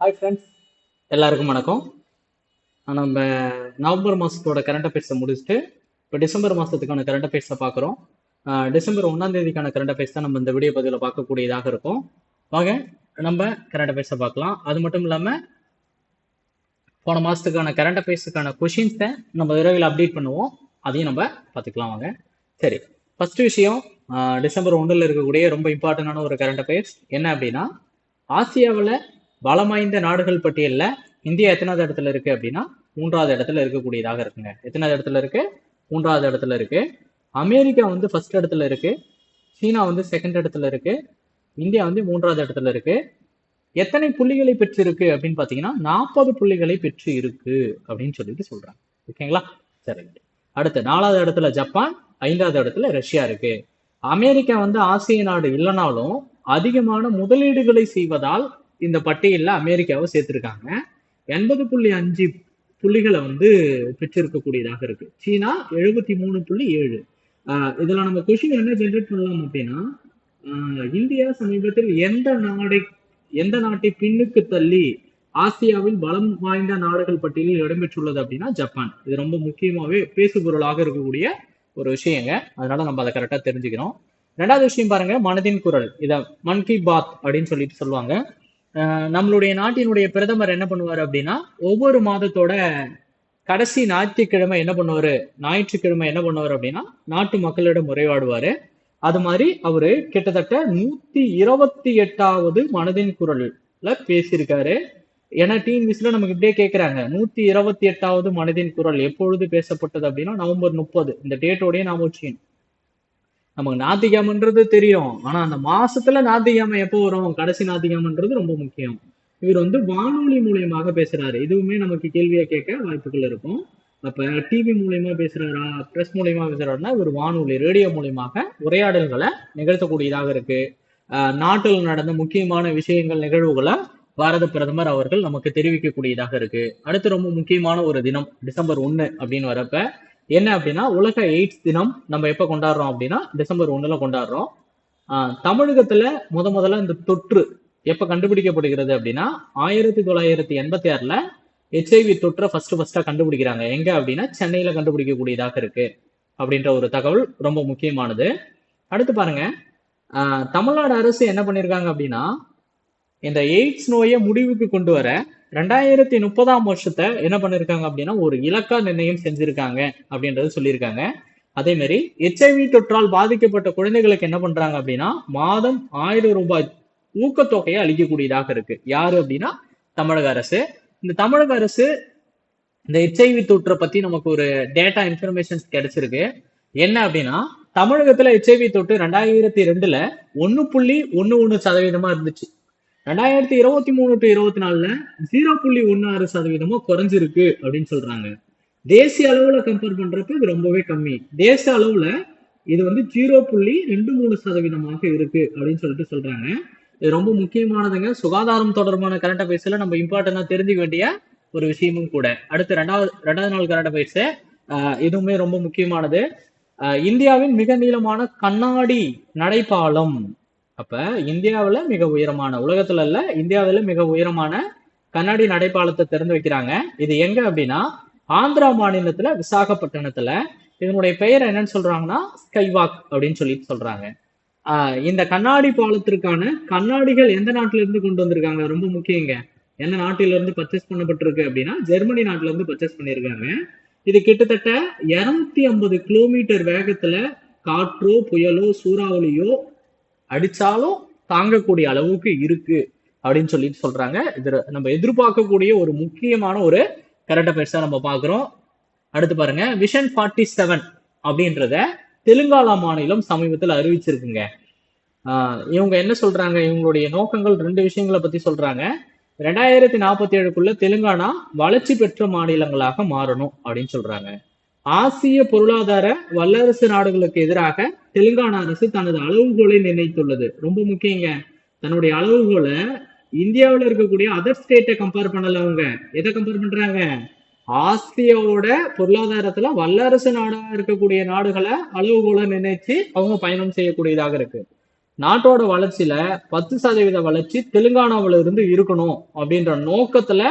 Hi friends, எல்லாருக்கும் வணக்கம். நம்ம நவம்பர் மாதத்தோட கரண்ட் அஃபேர்ஸை முடிச்சுட்டு இப்போ டிசம்பர் மாதத்துக்கான கரண்ட் அஃபேர்ஸை பார்க்குறோம். டிசம்பர் 1ஆம் தேதிக்கான கரண்ட் அஃபேர்ஸ் தான் நம்ம இந்த வீடியோ பதிவில் பார்க்கக்கூடியதாக இருக்கும். வாங்க நம்ம கரண்ட் அஃபேர்ஸை பார்க்கலாம். அது மட்டும் இல்லாமல் போன மாதத்துக்கான கரண்ட் அஃபேர்ஸுக்கான கொஷின்ஸை நம்ம விரைவில் அப்டேட் பண்ணுவோம். அதையும் நம்ம பார்த்துக்கலாம். வாங்க. சரி, ஃபர்ஸ்ட் விஷயம், டிசம்பர் 1ல் இருக்கக்கூடிய ரொம்ப இம்பார்ட்டண்டான ஒரு கரண்ட் அஃபேர்ஸ் என்ன அப்படின்னா, ஆசியாவில் வளம் வாய்ந்த நாடுகள் பட்டியலில் இந்தியா எத்தனாவது இடத்துல இருக்கு அப்படின்னா 3வது இடத்துல இருக்கக்கூடியதாக இருக்குங்க. எத்தனாவது இடத்துல இருக்கு? 3வது இடத்துல இருக்கு. அமெரிக்கா வந்து ஃபர்ஸ்ட் இடத்துல இருக்கு, சீனா வந்து செகண்ட் இடத்துல இருக்கு, இந்தியா வந்து 3வது இடத்துல இருக்கு. எத்தனை புள்ளிகளை பெற்று இருக்கு அப்படின்னு பாத்தீங்கன்னா 40 புள்ளிகளை பெற்று இருக்கு அப்படின்னு சொல்லிட்டு சொல்றாங்க. ஓகேங்களா? சரி, அடுத்து 4வது இடத்துல ஜப்பான், 5வது இடத்துல ரஷ்யா இருக்கு. அமெரிக்கா வந்து ஆசிய நாடு இல்லைனாலும் அதிகமான முதலீடுகளை செய்வதால் இந்த பட்டியலில் அமெரிக்காவை சேர்த்திருக்காங்க. 80.5 புள்ளிகளை வந்து பெற்றிருக்கக்கூடியதாக இருக்கு. சீனா 73.7. இதுல நம்ம கொஸ்டின் என்ன ஜென்ரேட் பண்ணலாம் அப்படின்னா, இந்தியா சமீபத்தில் எந்த நாட்டை பின்னுக்கு தள்ளி ஆசியாவில் பலம் வாய்ந்த நாடுகள் பட்டியலில் இடம்பெற்றுள்ளது அப்படின்னா ஜப்பான். இது ரொம்ப முக்கியமாவே பேசுபொருளாக இருக்கக்கூடிய ஒரு விஷயங்க. அதனால நம்ம அதை கரெக்டா தெரிஞ்சுக்கிறோம். 2வது விஷயம் பாருங்க, மனதின் குரல். இத மன் கி பாத் அப்படின்னு சொல்லிட்டு சொல்லுவாங்க. நம்மளுடைய நாட்டினுடைய பிரதமர் என்ன பண்ணுவார் அப்படின்னா, ஒவ்வொரு மாதத்தோட கடைசி ஞாயிற்றுக்கிழமை என்ன பண்ணுவார் அப்படின்னா நாட்டு மக்களிடம் உரையாடுவாரு. அது மாதிரி அவரு கிட்டத்தட்ட 128வது மனதின் குரல்ல பேசியிருக்காரு. ஏன்னா டிஎன்பிசில நமக்கு இப்படியே கேட்கிறாங்க, 128வது மனதின் குரல் எப்பொழுது பேசப்பட்டது அப்படின்னா நவம்பர் 30. இந்த டேட்டோடய நாம வச்சுக்கணும். நமக்கு ஞாயிற்றுக்கிழமைன்றது தெரியும், ஆனா அந்த மாசத்துல ஞாயிற்றுக்கிழமை எப்போ வரும், கடைசி ஞாயிற்றுக்கிழமைன்றது ரொம்ப முக்கியம். இவர் வந்து வானொலி மூலியமாக பேசுறாரு. இதுவுமே நமக்கு கேள்வியா கேட்க வாய்ப்புகள் இருக்கும். அப்ப டிவி மூலியமா பேசுறாரா, பிரஸ் மூலியமா பேசுறாருன்னா இவர் வானொலி ரேடியோ மூலியமாக உரையாடல்களை நிகழ்த்தக்கூடியதாக இருக்கு. நாட்டில் நடந்த முக்கியமான விஷயங்கள், நிகழ்வுகளை பாரத பிரதமர் அவர்கள் நமக்கு தெரிவிக்கக்கூடியதாக இருக்கு. அடுத்து ரொம்ப முக்கியமான ஒரு தினம் டிசம்பர் 1 அப்படின்னு வரப்ப என்ன அப்படின்னா உலக எய்ட்ஸ் தினம். நம்ம எப்ப கொண்டாடுறோம் அப்படின்னா டிசம்பர் 1ல கொண்டாடுறோம். தமிழகத்துல முதல்ல இந்த தொற்று எப்ப கண்டுபிடிக்கப்படுகிறது அப்படின்னா 1986ல HIV தொற்றை ஃபர்ஸ்டா கண்டுபிடிக்கிறாங்க. எங்க அப்படின்னா சென்னையில கண்டுபிடிக்கக்கூடியதாக இருக்கு அப்படின்ற ஒரு தகவல் ரொம்ப முக்கியமானது. அடுத்து பாருங்க, தமிழ்நாடு அரசு என்ன பண்ணிருக்காங்க அப்படின்னா, இந்த எய்ட்ஸ் நோயை முடிவுக்கு கொண்டு வர 2030ஆம் வருஷத்தை என்ன பண்ணிருக்காங்க அப்படின்னா ஒரு இலக்கா நிர்ணயம் செஞ்சிருக்காங்க அப்படின்றது சொல்லியிருக்காங்க. அதே மாதிரி HIV தொற்றால் பாதிக்கப்பட்ட குழந்தைகளுக்கு என்ன பண்றாங்க அப்படின்னா மாதம் 1000 ரூபாய் ஊக்கத்தொகையை அளிக்கக்கூடியதாக இருக்கு. யாரு அப்படின்னா தமிழக அரசு. இந்த தமிழக அரசு இந்த HIV தொற்றை பத்தி நமக்கு ஒரு டேட்டா இன்ஃபர்மேஷன் கிடைச்சிருக்கு. என்ன அப்படின்னா தமிழகத்துல HIV தொற்று 2002ல 1.11% இருந்துச்சு. 2023 to 24ல 0.16% குறைஞ்சிருக்கு அப்படின்னு சொல்றாங்க. தேசிய அளவுல கம்பேர் பண்றப்ப இது ரொம்பவே கம்மி. தேச அளவுல இது வந்து 0.23% இருக்கு அப்படின்னு சொல்லிட்டு சொல்றாங்க. இது ரொம்ப முக்கியமானதுங்க. சுகாதாரம் தொடர்பான கரண்ட் அஃபேர்ஸ்ல நம்ம இம்பார்ட்டன்டா தெரிஞ்சுக்க வேண்டிய ஒரு விஷயமும் கூட. அடுத்து ரெண்டாவது நாள் கரண்ட் அஃபேர்ஸ், இதுவுமே ரொம்ப முக்கியமானது. இந்தியாவின் மிக நீளமான கண்ணாடி நடைபாலம். அப்ப இந்தியாவில மிக உயரமான, உலகத்துல இல்ல இந்தியாவில மிக உயரமான கண்ணாடி நடைபாலத்தை திறந்து வைக்கிறாங்க. இது எங்க அப்படின்னா ஆந்திரா மாநிலத்துல விசாகப்பட்டினத்துல. இதனுடைய பெயர் என்னன்னு சொல்றாங்கன்னா ஸ்கைவாக் அப்படின்னு சொல்லிட்டு சொல்றாங்க. இந்த கண்ணாடி பாலத்திற்கான கண்ணாடிகள் எந்த நாட்டில இருந்து கொண்டு வந்திருக்காங்க, ரொம்ப முக்கியங்க. எந்த நாட்டில இருந்து பர்ச்சேஸ் பண்ணப்பட்டிருக்கு அப்படின்னா ஜெர்மனி நாட்டுல இருந்து பர்ச்சேஸ் பண்ணியிருக்காங்க. இது கிட்டத்தட்ட 250 கிலோமீட்டர் வேகத்துல காற்றோ புயலோ சூறாவளியோ அடிச்சாலும் தாங்கக்கூடிய அளவுக்கு இருக்கு அப்படின்னு சொல்லிட்டு சொல்றாங்க. இது நம்ம எதிர்பார்க்கக்கூடிய ஒரு முக்கியமான ஒரு கரண்ட் அஃபேர்ஸா நம்ம பாக்குறோம். அடுத்து பாருங்க, விஷன் 47 அப்படின்றத தெலுங்கானா மாநிலம் சமீபத்தில் அறிவிச்சிருக்குங்க. இவங்க என்ன சொல்றாங்க, இவங்களுடைய நோக்கங்கள் 2 விஷயங்களை பத்தி சொல்றாங்க. 2047க்குள்ள தெலுங்கானா வளர்ச்சி பெற்ற மாநிலங்களாக மாறணும் அப்படின்னு சொல்றாங்க. ஆசிய பொருளாதார வல்லரசு நாடுகளுக்கு எதிராக தெலுங்கானா அரசு தனது அளவுகோலை நிர்ணயித்துள்ளது. ரொம்ப முக்கியங்க. தன்னுடைய அளவுகோலை இந்தியாவில் இருக்கக்கூடிய அதர் ஸ்டேட்டை கம்பேர் பண்ணல. அவங்க எதை கம்பேர் பண்றாங்க, ஆசியாவோட பொருளாதாரத்துல வல்லரசு நாடா இருக்கக்கூடிய நாடுகளை அளவுகோலை நிர்ணயிச்சு அவங்க பயணம் செய்யக்கூடியதாக இருக்கு. நாட்டோட வளர்ச்சியில 10% வளர்ச்சி தெலுங்கானாவில இருந்து இருக்கணும் அப்படின்ற நோக்கத்துல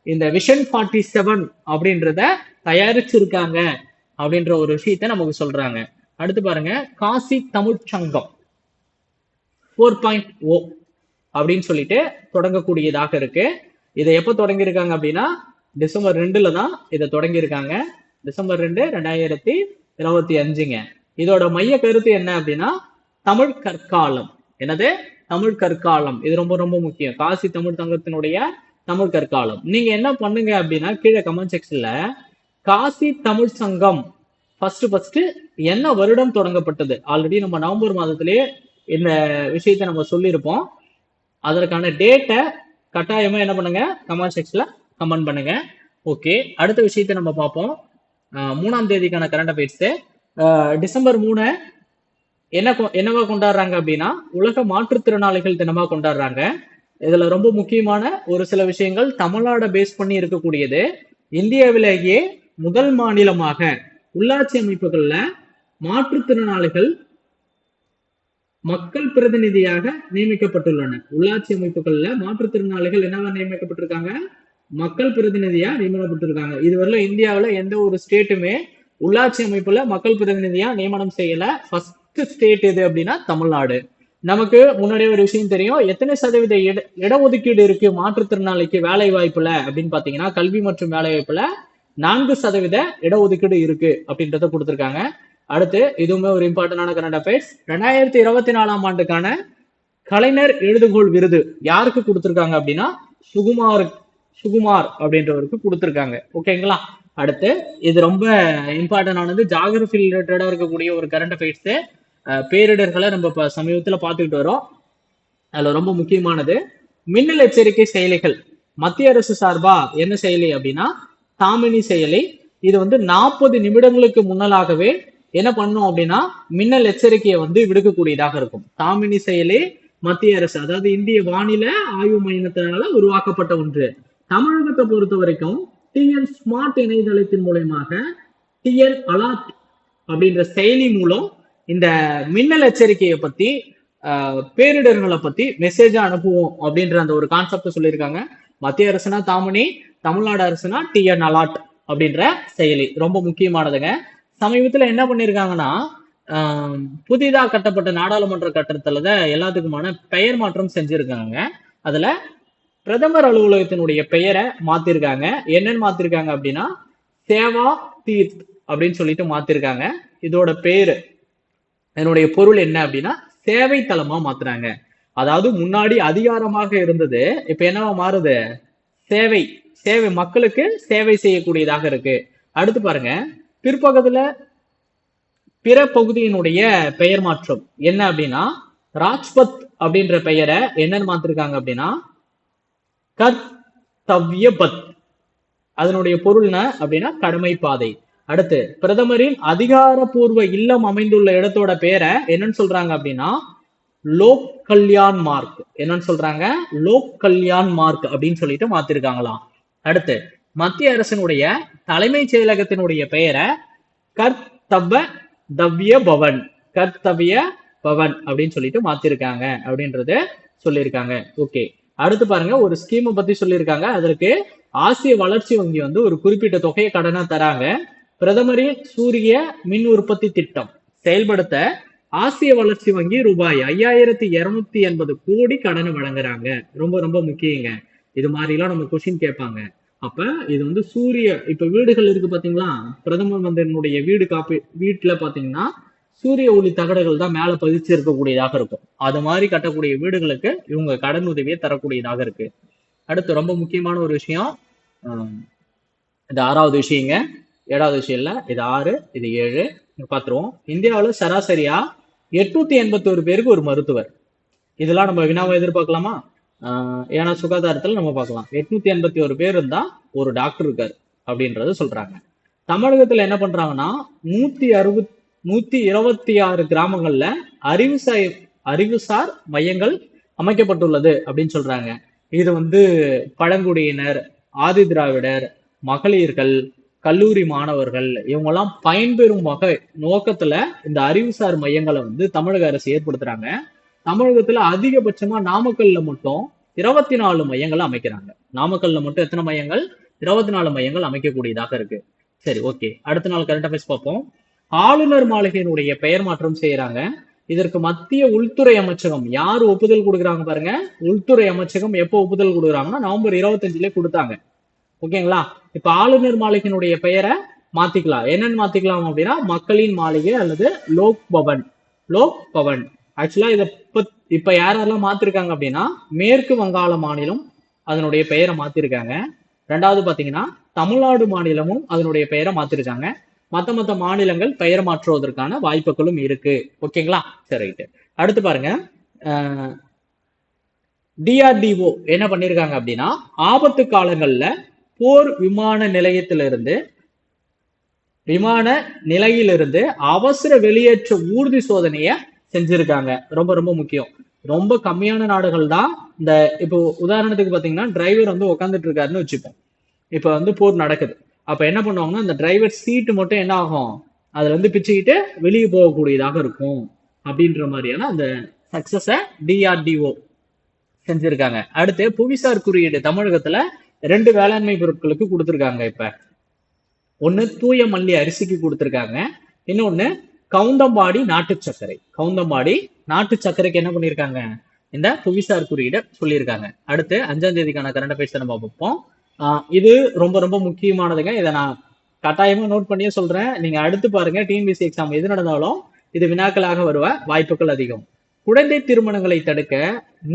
இந்த விஷன் 47 அப்படின்றத தயாரிச்சிருக்காங்க அப்படின்ற ஒரு விஷயத்த நமக்கு சொல்றாங்க. அடுத்து பாருங்க, காசி தமிழ் சங்கம் 4.0 அப்படின்னு சொல்லிட்டு தொடங்கக்கூடியதாக இருக்கு. இதை எப்ப தொடங்கியிருக்காங்க அப்படின்னா டிசம்பர் 2ல தான் இதை தொடங்கியிருக்காங்க. டிசம்பர் 2 2025ங்க. இதோட மைய கருத்து என்ன அப்படின்னா தமிழ் கற்காலம். என்னது? தமிழ் கற்காலம். இது ரொம்ப ரொம்ப முக்கியம். காசி தமிழ் சங்கத்தினுடைய தமிழ் கற்காலம். நீங்க என்ன பண்ணுங்க அப்படின்னா கீழே கமெண்ட் செக்ஷன்ல காசி தமிழ் சங்கம் ஃபர்ஸ்ட் என்ன வருடம் தொடங்கப்பட்டது, ஆல்ரெடி நம்ம நவம்பர் மாதத்திலேயே இந்த விஷயத்தை நம்ம சொல்லியிருப்போம். அதற்கான டேட்டை கட்டாயமா என்ன பண்ணுங்க, கமெண்ட் செக்ஷன்ல கமெண்ட் பண்ணுங்க. ஓகே, அடுத்த விஷயத்தை நம்ம பார்ப்போம். 3ஆம் தேதிக்கான கரண்ட் அஃபேர்ஸ். டிசம்பர் 3 என்னவா கொண்டாடுறாங்க அப்படின்னா உலக மாற்றுத்திறனாளிகள் தினமா கொண்டாடுறாங்க. இதுல ரொம்ப முக்கியமான ஒரு சில விஷயங்கள் தமிழ்நாடு பேஸ் பண்ணி இருக்கக்கூடியது. இந்தியாவிலேயே முதல் மாநிலமாக உள்ளாட்சி அமைப்புகள்ல மாற்றுத்திறனாளிகள் மக்கள் பிரதிநிதியாக நியமிக்கப்பட்டுள்ளனர். உள்ளாட்சி அமைப்புகள்ல மாற்றுத்திறனாளிகள் என்னவா நியமிக்கப்பட்டிருக்காங்க? மக்கள் பிரதிநிதியா நியமிக்கப்பட்டிருக்காங்க. இதுவரையில இந்தியாவில எந்த ஒரு ஸ்டேட்டுமே உள்ளாட்சி அமைப்புல மக்கள் பிரதிநிதியா நியமனம் செய்யல. ஃபர்ஸ்ட் ஸ்டேட் எது அப்படின்னா தமிழ்நாடு. நமக்கு முன்னாடியே ஒரு விஷயம் தெரியும், எத்தனை சதவீத இடஒதுக்கீடு இருக்கு மாற்றுத்திறனாளிக்கு வேலை வாய்ப்புல அப்படின்னு பாத்தீங்கன்னா கல்வி மற்றும் வேலை வாய்ப்புல 4% இடஒதுக்கீடு இருக்கு அப்படின்றத கொடுத்திருக்காங்க. அடுத்து இதுவுமே ஒரு இம்பார்ட்டன்டான கரண்ட் அஃபேர்ஸ். 2024ஆம் ஆண்டுக்கான கலைஞர் எழுதுகோள் விருது யாருக்கு கொடுத்திருக்காங்க அப்படின்னா சுகுமார் அப்படின்றவருக்கு கொடுத்திருக்காங்க. ஓகேங்களா? அடுத்து இது ரொம்ப இம்பார்ட்டன்டானது, ஜாகிரபி ரிலேட்டடா இருக்கக்கூடிய ஒரு கரண்ட் அஃபேர்ஸ். பேரிடர்களை நம்ம சமீபத்துல பார்த்துக்கிட்டு வரோம். அதுல ரொம்ப முக்கியமானது மின்னல் எச்சரிக்கை செயலிகள். மத்திய அரசு சார்பா என்ன செயலி அப்படின்னா தாமினி செயலி. இது 40 நிமிடங்களுக்கு முன்னலாகவே என்ன பண்ணும் அப்படின்னா மின்னல் எச்சரிக்கையை விடுக்கக்கூடியதாக இருக்கும். தாமினி செயலி மத்திய அரசு, அதாவது இந்திய வானிலை ஆய்வு மையத்தினால உருவாக்கப்பட்ட ஒன்று. தமிழகத்தை பொறுத்த வரைக்கும் டிஎன் ஸ்மார்ட் இணையதளத்தின் மூலமாக டிஎன் அலர்ட் அப்படின்ற செயலி மூலம் இந்த மின்னல் எச்சரிக்கையை பத்தி பேரிடர்களை பத்தி மெசேஜா அனுப்புவோம் அப்படின்ற அந்த ஒரு கான்செப்ட் சொல்லியிருக்காங்க. மத்திய அரசுனா தாமினி, தமிழ்நாடு அரசுனா டிஎன் அலர்ட் அப்படின்ற செயலி ரொம்ப முக்கியமானதுங்க. சமீபத்துல என்ன பண்ணிருக்காங்கன்னா புதிதாக கட்டப்பட்ட நாடாளுமன்ற கட்டடத்துல எல்லாத்துக்குமான பெயர் மாற்றம் செஞ்சிருக்காங்க. அதுல பிரதமர் அலுவலகத்தினுடைய பெயரை மாத்திருக்காங்க. என்னன்னு மாத்திருக்காங்க அப்படின்னா சேவா தீர்த் அப்படின்னு சொல்லிட்டு மாத்திருக்காங்க. இதோட பேரு, என்னுடைய பொருள் என்ன அப்படின்னா சேவை தளமா மாத்துறாங்க. அதாவது முன்னாடி அதிகாரமாக இருந்தது, இப்ப என்னவா மாறுது? சேவை மக்களுக்கு சேவை செய்யக்கூடியதாக இருக்கு. அடுத்து பாருங்க, பிற்பகுதியில பிற பகுதியினுடைய பெயர் மாற்றம் என்ன அப்படின்னா ராஜ்பத் அப்படின்ற பெயரை என்னன்னு மாத்திருக்காங்க அப்படின்னா கர்த்தவ்யபத். அதனுடைய பொருள் என்ன அப்படின்னா கடமை பாதை. அடுத்து பிரதமரின் அதிகாரப்பூர்வ இல்லம் அமைந்துள்ள இடத்தோட பேரை என்னன்னு சொல்றாங்க அப்படின்னா லோக் கல்யாண் மார்க். என்னன்னு சொல்றாங்க? லோக் கல்யாண் மார்க் அப்படின்னு சொல்லிட்டு மாத்திருக்காங்களாம். அடுத்து மத்திய அரசினுடைய தலைமைச் செயலகத்தினுடைய பெயரை கர்த்தவ்ய பவன் அப்படின்னு சொல்லிட்டு மாத்திருக்காங்க அப்படின்றது சொல்லியிருக்காங்க. ஓகே, அடுத்து பாருங்க, ஒரு ஸ்கீமை பத்தி சொல்லியிருக்காங்க. அதற்கு ஆசிய வளர்ச்சி வங்கி ஒரு குறிப்பிட்ட தொகையை கடனா தராங்க. பிரதமரின் சூரிய மின் உற்பத்தி திட்டம் செயல்படுத்த ஆசிய வளர்ச்சி வங்கி ரூபாய் 5280 கோடி கடனை வழங்குறாங்க. ரொம்ப ரொம்ப முக்கியங்க. இது மாதிரி எல்லாம் நம்ம கொஸ்டின் கேட்பாங்க. அப்ப இது சூரிய, இப்ப வீடுகள் இருக்கு பாத்தீங்களா, பிரதமர் மந்திரியினுடைய வீட்டுல பாத்தீங்கன்னா சூரிய ஒளி தகடுகள் தான் மேல பதிச்சு இருக்கக்கூடியதாக இருக்கும். அது மாதிரி கட்டக்கூடிய வீடுகளுக்கு இவங்க கடன் உதவியை தரக்கூடியதாக இருக்கு. அடுத்து ரொம்ப முக்கியமான ஒரு விஷயம், இது 6வது விஷயங்க. 7வது விஷயம் இல்ல, இது 6, இது 7 பாத்துருவோம். இந்தியாவில சராசரியா 881 பேருக்கு ஒரு மருத்துவர். இதெல்லாம் நம்ம வினாவை எதிர்பார்க்கலாமா? ஏன்னா சுகாதாரத்துல நம்ம பார்க்கலாம். 881 பேர் இருந்தா ஒரு டாக்டர் இருக்காரு அப்படின்றத சொல்றாங்க. தமிழகத்துல என்ன பண்றாங்கன்னா 126 கிராமங்கள்ல அறிவுசார் மையங்கள் அமைக்கப்பட்டுள்ளது அப்படின்னு சொல்றாங்க. இது பழங்குடியினர், ஆதி திராவிடர், மகளிர்கள், கல்லூரி மாணவர்கள் இவங்கெல்லாம் பயன்பெறும் வகை நோக்கத்துல இந்த அறிவுசார் மையங்களை தமிழக அரசு ஏற்படுத்துறாங்க. தமிழகத்துல அதிகபட்சமா நாமக்கல்ல மட்டும் 24 மையங்கள் அமைக்கிறாங்க. நாமக்கல்ல மட்டும் எத்தனை மையங்கள்? 24 மையங்கள் அமைக்கக்கூடியதாக இருக்கு. சரி, ஓகே. அடுத்த நாள் கரண்ட் அஃபேர்ஸ் பார்ப்போம். ஆளுநர் மாளிகையினுடைய பெயர் மாற்றம் செய்யறாங்க. இதற்கு மத்திய உள்துறை அமைச்சகம் யார் ஒப்புதல் கொடுக்குறாங்க பாருங்க. உள்துறை அமைச்சகம் எப்போ ஒப்புதல் கொடுக்குறாங்கன்னா நவம்பர் 25 கொடுத்தாங்க. ஓகேங்களா? இப்ப ஆளுநர் மாளிகையினுடைய பெயரை மாத்திக்கலாம். என்னன்னு மாத்திக்கலாம் அப்படின்னா மக்களின் மாளிகை அல்லது லோக் பவன். லோக் பவன். ஆக்சுவலா இத இப்ப யாரெல்லாம் மாத்திருக்காங்க அப்படின்னா மேற்கு வங்காள மாநிலம் அதனுடைய பெயரை மாத்திருக்காங்க. ரெண்டாவது பாத்தீங்கன்னா தமிழ்நாடு மாநிலமும் அதனுடைய பெயரை மாத்திருக்காங்க. மத்த மாநிலங்கள் பெயர் மாற்றுவதற்கான வாய்ப்புகளும் இருக்கு. ஓகேங்களா? சரி, ரைட்டு. அடுத்து பாருங்க, டிஆர்டிஓ என்ன பண்ணிருக்காங்க அப்படின்னா ஆபத்து காலங்கள்ல போர் விமான நிலையிலிருந்து அவசர வெளியேற்ற ஊர்தி சோதனைய செஞ்சிருக்காங்க. ரொம்ப ரொம்ப முக்கியம். ரொம்ப கம்மியான நாடுகள் தான் இந்த, இப்போ உதாரணத்துக்கு பாத்தீங்கன்னா டிரைவர் வந்து உட்காந்துட்டு இருக்காருன்னு வச்சுப்போம். இப்ப வந்து போர் நடக்குது. அப்ப என்ன பண்ணுவாங்கன்னா அந்த டிரைவர் சீட்டு மட்டும் என்ன ஆகும், அதுல வந்து பிச்சுக்கிட்டு வெளியே போகக்கூடியதாக இருக்கும். அப்படின்ற மாதிரியான அந்த சக்சஸ டிஆர்டிஓ செஞ்சிருக்காங்க. அடுத்து புவிசார் குறியீடு தமிழகத்துல 2 வேளாண்மை பொருட்களுக்கு கொடுத்திருக்காங்க. இப்ப ஒண்ணு தூய மல்லி அரிசிக்கு கொடுத்திருக்காங்க, இன்னொன்னு கவுந்தம்பாடி நாட்டு சர்க்கரை. கவுந்தம்பாடி நாட்டு சர்க்கரைக்கு என்ன பண்ணிருக்காங்க, இந்த புவிசார் குறியீட சொல்லியிருக்காங்க. அடுத்து 5ஆம் தேதிக்கான கரண்ட் அஃபேர்ஸ் நம்ம பார்ப்போம். இது ரொம்ப ரொம்ப முக்கியமானதுங்க. இதை நான் கட்டாயமா நோட் பண்ணியே சொல்றேன். நீங்க அடுத்து பாருங்க, டிஎன்பிஎஸ்சி எக்ஸாம் எது நடந்தாலும் இது வினாக்களாக வருவ வாய்ப்புகள் அதிகம். குழந்தை திருமணங்களை தடுக்க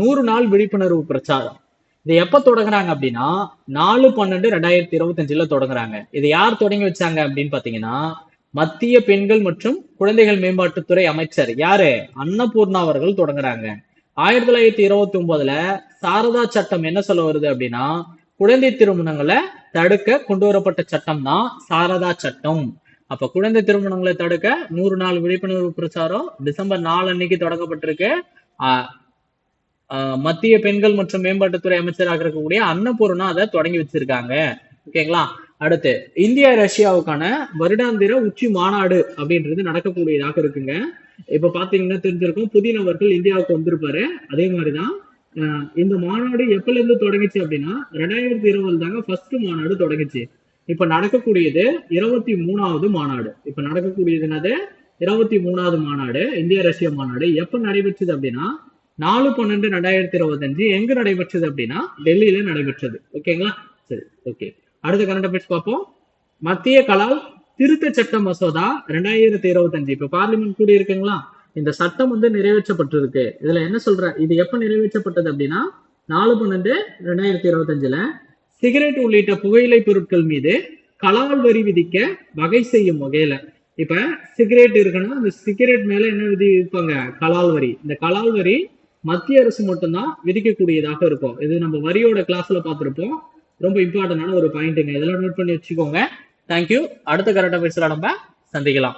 100 நாள் விழிப்புணர்வு பிரச்சாரம். இது எப்ப தொடங்குறாங்க அப்படின்னா 4/12/2025 தொடங்குறாங்க. இது யார் தொடங்கி வச்சாங்க அப்படின்னு பாத்தீங்கன்னா மத்திய பெண்கள் மற்றும் குழந்தைகள் மேம்பாட்டுத்துறை அமைச்சர் யாரு, அன்னபூர்ணா அவர்கள் தொடங்குறாங்க. 1929 சாரதா சட்டம் என்ன சொல்ல வருது அப்படின்னா குழந்தை திருமணங்களை தடுக்க கொண்டு வரப்பட்ட சட்டம் தான் சாரதா சட்டம். அப்ப குழந்தை திருமணங்களை தடுக்க 100 நாள் விழிப்புணர்வு பிரச்சாரம் டிசம்பர் 4 அன்னைக்கு தொடங்கப்பட்டிருக்கு. மத்திய பெண்கள் மற்றும் மேம்பாட்டுத்துறை அமைச்சராக இருக்கக்கூடிய அன்னபூர்ணா அதை தொடங்கி வச்சிருக்காங்க. ஓகேங்களா? அடுத்து இந்தியா ரஷ்யாவுக்கான வருடாந்திர உச்சி மாநாடு அப்படின்றது நடக்கக்கூடியதாக இருக்குங்க. இப்ப பாத்தீங்கன்னா தெரிஞ்சிருக்கும், புதின் அவர்கள் இந்தியாவுக்கு வந்திருப்பாரு. அதே மாதிரிதான் இந்த மாநாடு எப்பல இருந்து தொடங்கிச்சு அப்படின்னா 2020 தாங்க ஃபர்ஸ்ட் மாநாடு தொடங்கிச்சு. இப்ப நடக்கக்கூடியது 23வது மாநாடு. இப்ப நடக்கக்கூடியது என்னது, 23வது மாநாடு, இந்திய ரஷ்ய மாநாடு. எப்ப நடைபெற்றது அப்படின்னா 4/12/2025 எங்க நடைபெற்றது அப்படின்னா டெல்லியில நடைபெற்றது. ஓகேங்களா? சரி, ஓகே. அடுத்த கரண்ட் அஃபேர்ஸ் பார்ப்போம். மத்திய கலால் திருத்த சட்ட மசோதா 2025 இப்ப பார்லிமெண்ட் கூடி இருக்குங்களா, இந்த சட்டம் வந்து நிறைவேற்றப்பட்டிருக்கு. இதுல என்ன சொல்ற, இது எப்ப நிறைவேற்றப்பட்டது அப்படின்னா 4/12/2025 சிகரெட் உள்ளிட்ட புகையிலை பொருட்கள் மீது கலால் வரி விதிக்க வகை செய்யும் வகையில, இப்ப சிகரெட் இருக்குன்னா அந்த சிகரெட் மேல என்ன விதிப்பாங்க, கலால் வரி. இந்த கலால் வரி மத்திய அரசு மட்டும்தான் விதிக்கக்கூடியதாக இருக்கும். இது நம்ம வரியோட கிளாஸ்ல பார்த்திருப்போம். ரொம்ப இம்பார்ட்டன்டான ஒரு பாயிண்ட்டுங்க, இதெல்லாம் நோட் பண்ணி வச்சுக்கோங்க. தேங்க்யூ. அடுத்த கரண்ட் அஃபேர்ஸ்ல நம்ம சந்திக்கலாம்.